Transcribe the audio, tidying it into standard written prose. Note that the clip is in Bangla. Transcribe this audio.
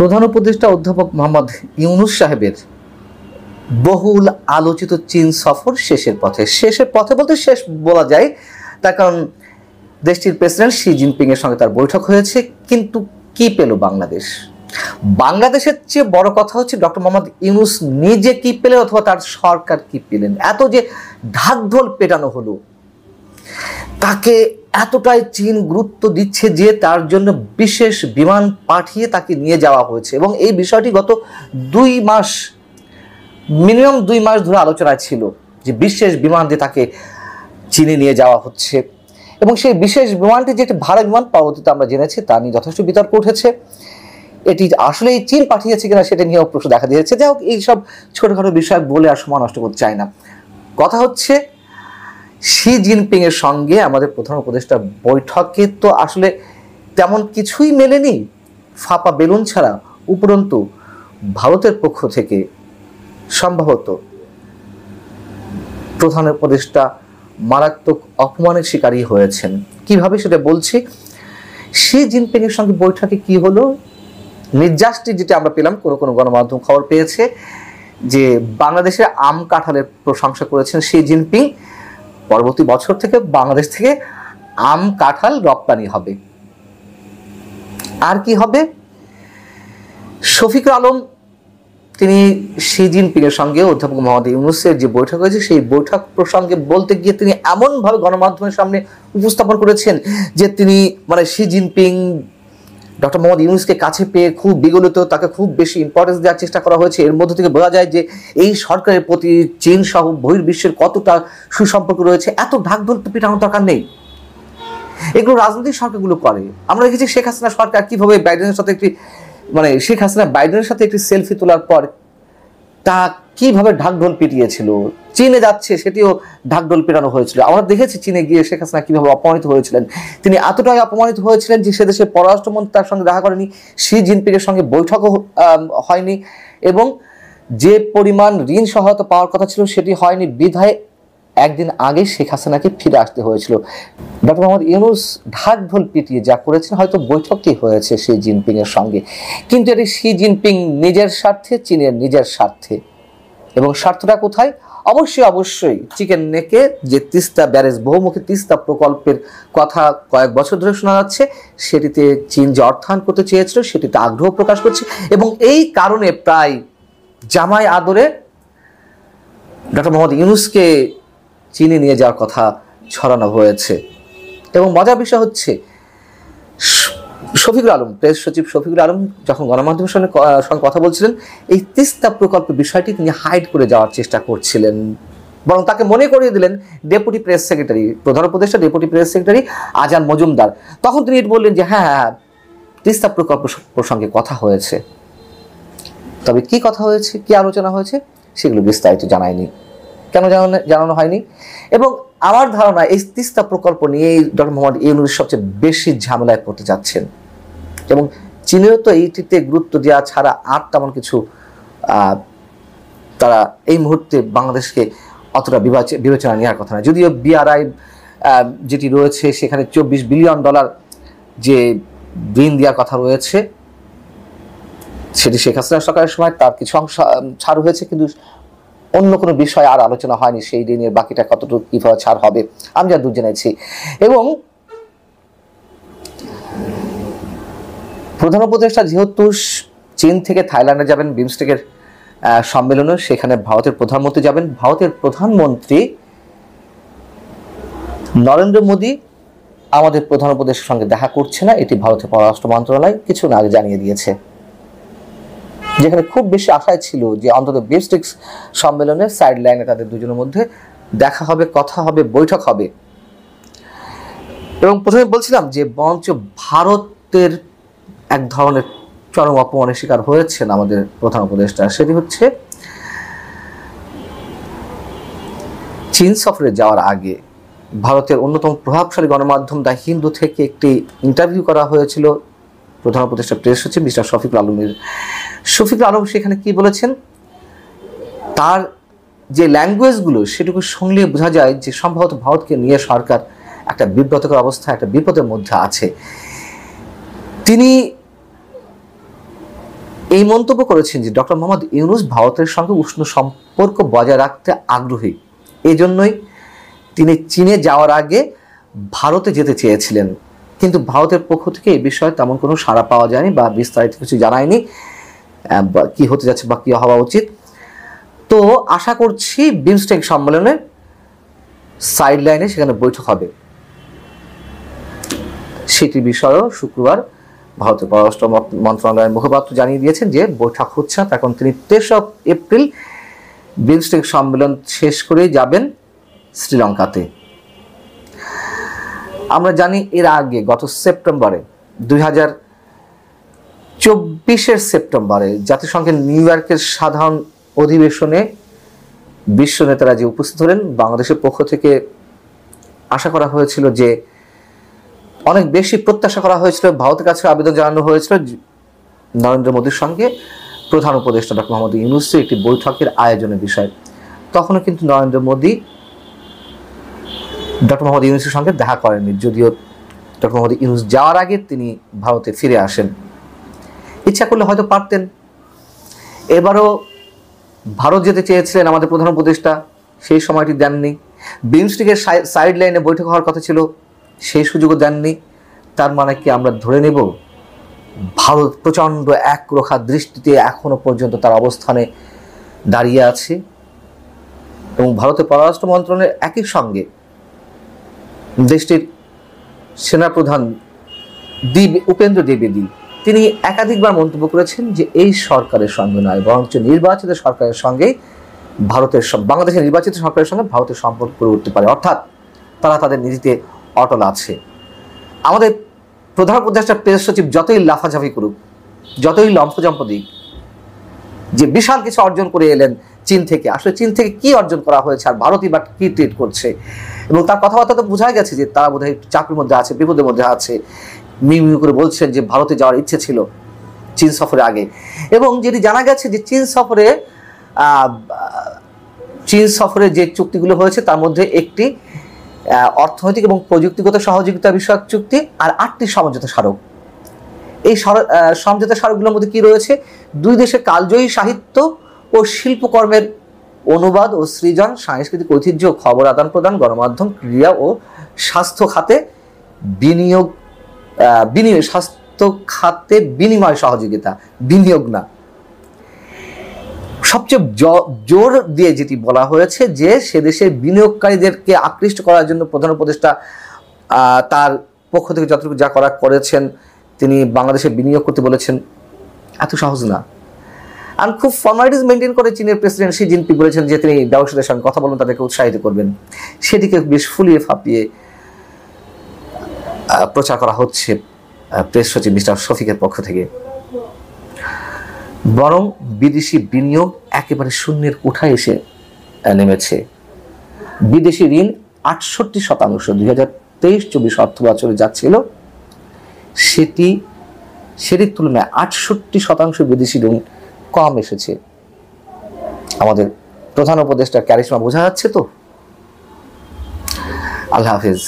প্রধান উপদেষ্টা অধ্যাপক মোহাম্মদ ইউনূস সাহেবের বহুল আলোচিত চীন সফর শেষের পথে বলতে শেষ বলা যায়, তার কারণ দেশটির প্রেসিডেন্ট শি জিনপিং এর সঙ্গে তার বৈঠক হয়েছে। কিন্তু কি পেল বাংলাদেশের চেয়ে বড় কথা হচ্ছে ডক্টর মোহাম্মদ ইউনূস নিজে কি পেলেন অথবা তার সরকার কি পেলেন। এত যে ঢাকঢোল পেটানো হলো, তাকে এতটাই চীন গুরুত্ব দিচ্ছে যে তার জন্য বিশেষ বিমান পাঠিয়ে তাকে নিয়ে যাওয়া হয়েছে, এবং এই বিষয়টি গত মিনিমাম 2 মাস ধরে আলোচনায় ছিল যে বিশেষ বিমান দিয়ে তাকে চীনে নিয়ে যাওয়া হচ্ছে। এবং সেই বিশেষ বিমানটি যে একটি ভাড়া বিমান, পরবর্তীতে আমরা জেনেছি তা নিয়ে যথেষ্ট বিতর্ক উঠেছে। এটি আসলে চীন পাঠিয়েছে কিনা সেটা নিয়েও প্রশ্ন দেখা দিয়েছে। যাই হোক, এইসব ছোটখাটো বিষয় বলে আর সময় নষ্ট করতে চাই না। কথা হচ্ছে শি জিনপিং এর সঙ্গে আমাদের প্রধান উপদেষ্টা বৈঠকে তো আসলে তেমন কিছুই মেলেনি, ফাঁপা বেলুন ছাড়া। উপরন্তু ভারতের পক্ষ থেকে সম্ভবত প্রধান উপদেষ্টা মারাত্মক অপমানের শিকারী হয়েছেন। কিভাবে সেটা বলছি। শি জিনপিং এর সঙ্গে বৈঠকে কি হলো, নির্যাসটি যেটা আমরা পেলাম, কোনো গণমাধ্যম খবর পেয়েছে যে বাংলাদেশের আম কাঁঠালের প্রশংসা করেছেন শি জিনপিং। পরবর্তী বছর থেকে বাংলাদেশ থেকে আম কাঁঠাল রপ্তানি হবে। আর কি হবে, শফিকুল আলম তিনি শি জিনপিং এর সঙ্গে অধ্যাপক মোহাম্মদ ইউনূসের যে বৈঠক হয়েছে সেই বৈঠক প্রসঙ্গে বলতে গিয়ে তিনি এমনভাবে গণমাধ্যমের সামনে উপস্থাপন করেছেন যে তিনি শি জিনপিং ডক্টর মোহাম্মদ ইউনূসকে কাছে পেয়ে খুব বিগলিত, তাকে খুব বেশি ইম্পর্টেন্স দেওয়ার চেষ্টা করা হয়েছে। এর মধ্যে থেকে বোঝা যায় যে এই সরকারের প্রতি চীন সহ বহির্বিশ্বের কতটা সুসম্পর্ক রয়েছে। এত ঢাকঢোল পিটানোর দরকার নেই, এগুলো রাজনৈতিক সরকারগুলো করে। আমরা দেখেছি শেখ হাসিনা সরকার কিভাবে শেখ হাসিনা বাইডেনের সাথে একটি সেলফি তোলার পর তা কিভাবে ঢাকঢোল পিটিয়েছিল। চীনে যাচ্ছে সেটিও ঢাকঢোল পেটানো হয়েছিল। আমরা দেখেছি চীনে গিয়ে শেখ হাসিনা কিভাবে অপমানিত হয়েছিলেন। তিনি এতটাই অপমানিত হয়েছিলেন যে সে দেশের পররাষ্ট্রমন্ত্রী তার সঙ্গে দেখা করেনি, শি জিনপিং এর সঙ্গে বৈঠকও হয়নি, এবং যে পরিমাণ ঋণ সহায়তা পাওয়ার কথা ছিল সেটি হয়নি। বিধায় একদিন আগে শেখ হাসিনাকে ফিরে আসতে হয়েছিল। ডক্টর মোহাম্মদ ইউনূস ঢাকঢোল পিটিয়ে যা করেছেন, হয়তো বৈঠকটি হয়েছে শি জিনপিং এর সঙ্গে, কিন্তু এটি শি জিনপিং নিজের স্বার্থে, চীনের নিজের স্বার্থে। এবং স্বার্থটা কোথায়? অবশ্যই চিকেন নেকে যে তিস্তা ব্যারেজ, বহুমুখী তিস্তা প্রকল্পের কথা কয়েক বছর ধরে শোনা যাচ্ছে, সেটিতে চীন যে অর্থায়ন করতে চেয়েছিল সেটিতে আগ্রহ প্রকাশ করছে, এবং এই কারণে প্রায় জামাই আদরে ডক্টর মোহাম্মদ ইউনূসকে চীনে নিয়ে যাওয়ার কথা ছড়ানো হয়েছে। এবং মজার বিষয় হচ্ছে শফিকুল আলম, প্রেস সচিব শফিকুল আলম যখন গণমাধ্যমের সঙ্গে কথা বলছিলেন, এই তিস্তা প্রকল্পের বিষয়টি তিনি হাইড করে যাওয়ার চেষ্টা করছিলেন, বরং তাকে মনে করিয়ে দিলেন ডেপুটি প্রেস সেক্রেটারি, প্রধান উপদেষ্টা ডেপুটি প্রেস সেক্রেটারি আজান মজুমদার। তখন তিনি বললেন যে হ্যাঁ, তিস্তা প্রকল্প প্রসঙ্গে কথা হয়েছে। তবে কি কথা হয়েছে, কি আলোচনা হয়েছে, সেগুলো বিস্তারিত জানায়নি। কেন জানানো হয়নি? এবং আমার ধারণা এই তিস্তা প্রকল্প নিয়েই ডক্টর মোহাম্মদ ইউনূস সবচেয়ে বেশি ঝামেলায় পড়তে যাচ্ছেন, এবং চীনেও তো এইটিতে গুরুত্ব দেওয়া ছাড়া আর তেমন কিছু তারা এই মুহূর্তে বাংলাদেশকে অতটা বিবেচনা নেওয়ার কথা না। যদিও বিআরআই যেটি রয়েছে সেখানে $24 বিলিয়ন যে ঋণ দেওয়ার কথা রয়েছে, সেটি শেখ হাসিনা সরকারের সময় তার কিছু অংশ ছাড় হয়েছে, কিন্তু অন্য কোনো বিষয় আর আলোচনা হয়নি সেই ঋণের বাকিটা কতটুকু কিভাবে ছাড় হবে আমি যা দূর জেনেছি। এবং প্রধান উপদেষ্টা যেহেতু চীন থেকে থাইল্যান্ডে যাবেন বিমস্টেকের সম্মেলনে, সেখানে ভারতের প্রধানমন্ত্রী যাবেন। ভারতের প্রধানমন্ত্রী নরেন্দ্র মোদী আমাদের প্রধান উপদেষ্টার সঙ্গে দেখা করছে না, এটি ভারতের পররাষ্ট্র মন্ত্রণালয় কিছু না আগে জানিয়ে দিয়েছে, যেখানে খুব বেশি আশায় ছিল যে অন্তত বিমস্টেক সম্মেলনে সাইড লাইনে তাদের দুজনের মধ্যে দেখা হবে, কথা হবে, বৈঠক হবে। এবং প্রথমে বলছিলাম যে বরঞ্চ ভারতের এক ধরনের চরম অপমানের শিকার হয়েছেন আমাদের প্রধান উপদেষ্টা। সেটি হচ্ছে চীন সফরে যাওয়ার আগে ভারতের অন্যতম প্রভাবশালী গণমাধ্যম দ্য হিন্দু থেকে একটি ইন্টারভিউ করা হয়েছিল প্রধান উপদেষ্টা প্রেস সচিব মিস্টার শফিকুল আলমের। শফিকুল আলম সেখানে কি বলেছেন, তার যে ল্যাঙ্গুয়েজগুলো সেটুকু শুনলে বোঝা যায় যে সম্ভবত ভারতকে নিয়ে সরকার একটা বিব্রতকর অবস্থা, একটা বিপদের মধ্যে আছে। তিনি এই মন্তব্য করেছেন যে ডক্টর মোহাম্মদ ইউনূস ভারতের সঙ্গে উষ্ণ সম্পর্ক বজায় রাখতে আগ্রহী, এজন্যই তিনি চীনে যাওয়ার আগে ভারতে যেতে চেয়েছিলেন, কিন্তু ভারতের পক্ষ থেকে এই বিষয়ে তেমন কোনো সাড়া পাওয়া যায়নি বা বিস্তারিত কিছু জানায়নি কি হতে যাচ্ছে বা কি হওয়া উচিত। তো আশা করছি বিমস্টেক সম্মেলনের সাইড লাইনে সেখানে বৈঠক হবে, সেটি বিষয়েও শুক্রবার ভারতের পররাষ্ট্র মন্ত্রণালয়ের মুখপাত্র জানিয়ে দিয়েছেন যে বৈঠক হচ্ছে। এখন তিনি 23 এপ্রিল বিমস্টেক সম্মেলন শেষ করে যাবেন শ্রীলঙ্কাতে। আমরা জানি এর আগে গত সেপ্টেম্বরে 2024 সেপ্টেম্বরে জাতিসংঘের নিউ ইয়র্কের সাধারণ অধিবেশনে বিশ্ব নেতারা যে উপস্থিত হলেন, বাংলাদেশের পক্ষ থেকে আশা করা হয়েছিল যে অনেক বেশি প্রত্যাশা করা হয়েছিল, ভারতের কাছে আবেদন জানানো হয়েছিল নরেন্দ্র মোদীর সঙ্গে প্রধান উপদেষ্টা ডক্টর মোহাম্মদ ইউনূসের একটি বৈঠকের আয়োজনের বিষয়। তখনও কিন্তু নরেন্দ্র মোদী ডক্টর মোহাম্মদ ইউনূসের সঙ্গে দেখা করেননি, যদিও ডক্টর মোহাম্মদ ইউনূস যাওয়ার আগে তিনি ভারতে ফিরে আসেন। ইচ্ছা করলে হয়তো পারতেন। এবারও ভারত যেতে চেয়েছিলেন আমাদের প্রধান উপদেষ্টা, সেই সময়টি দেননি। বিমস্টেকের সাইড লাইনে বৈঠক হওয়ার কথা ছিল, সেই সুযোগও দেননি। তার মানে কি আমরা ধরে নেব ভারত প্রচণ্ড একরোখা দৃষ্টিতে এখনো পর্যন্ত তার অবস্থানে দাঁড়িয়ে আছে, এবং ভারতের পররাষ্ট্র মন্ত্রণালয়ের একই সঙ্গে দেশটির সেনাপ্রধান উপেন্দ্র দ্বিবেদী তিনি একাধিকবার মন্তব্য করেছেন যে এই সরকারের সঙ্গে নয়, বরঞ্চ নির্বাচিত সরকারের সঙ্গে বাংলাদেশের নির্বাচিত সরকারের সঙ্গে ভারতের সম্পর্ক করে উঠতে পারে, অর্থাৎ তারা তাদের নীতিতে অটল আছে। আমাদের প্রধান উপদেষ্টা প্রেস সচিব যতই লাফাঝাফি করুক, যতই লম্ফজম্প দিক, যে বিশাল কিছু অর্জন করে এলেন চীন থেকে, আসলে চীন থেকে কি অর্জন করা হয়েছে আর ভারতই বা কি ট্রিট করছে, এবং তার কথাবার্তা তো বোঝা গেছে যে তারা বোধহয় চাকরির মধ্যে আছে, বিপদের মধ্যে আছে। মিউ মিউ করে বলছেন যে ভারতে যাওয়ার ইচ্ছে ছিল চীন সফরে আগে, এবং যেটি জানা গেছে যে চীন সফরে যে চুক্তিগুলো হয়েছে তার মধ্যে একটি অর্থনৈতিক এবং প্রযুক্তিগত সহযোগিতা বিষয়ক চুক্তি, আর 8টি সমঝোতা স্মারক। এই সমঝোতা স্মারকগুলোর মধ্যে কি রয়েছে? দুই দেশের কালজয়ী সাহিত্য ও শিল্পকর্মের অনুবাদ ও সৃজন, সাংস্কৃতিক ঐতিহ্য, খবর আদান প্রদান, গণমাধ্যম, ক্রীড়া ও স্বাস্থ্য খাতে স্বাস্থ্য খাতে বিনিময় সহযোগিতা, বিনিয়োগ না। সবচেয়ে জোর দিয়ে যেটি বলা হয়েছে যে সে দেশের বিনিয়োগকারীদেরকে আকৃষ্ট করার জন্য প্রধান উপদেষ্টা তার পক্ষ থেকে যতটুকু যা করেছেন, তিনি বাংলাদেশে বিনিয়োগ করতে বলেছেন। এত সহজ না। আর খুব ফর্মালিটিস মেনটেন করে চীনের প্রেসিডেন্ট শি জিনপিং বলেছেন যে তিনি ব্যবসায়ীদের সঙ্গে কথা বলবেন, তাদেরকে উৎসাহিত করবেন। সেটিকে বেশ ফুলিয়ে ফাঁপিয়ে প্রচার করা হচ্ছে প্রেস সচিব মিস্টার শফিকের পক্ষ থেকে। বরং বিদেশি বিনিয়োগ একেবারে শূন্যের কোঠায় এসে নেমেছে। বিদেশি ঋণ 68% 2023-24 অর্থ বছরে যাচ্ছিল, সেটির তুলনায় 68% বিদেশি ঋণ কম এসেছে। আমাদের প্রধান উপদেষ্টা ক্যারিশমা বোঝা যাচ্ছে তো। আল্লাহ হাফেজ।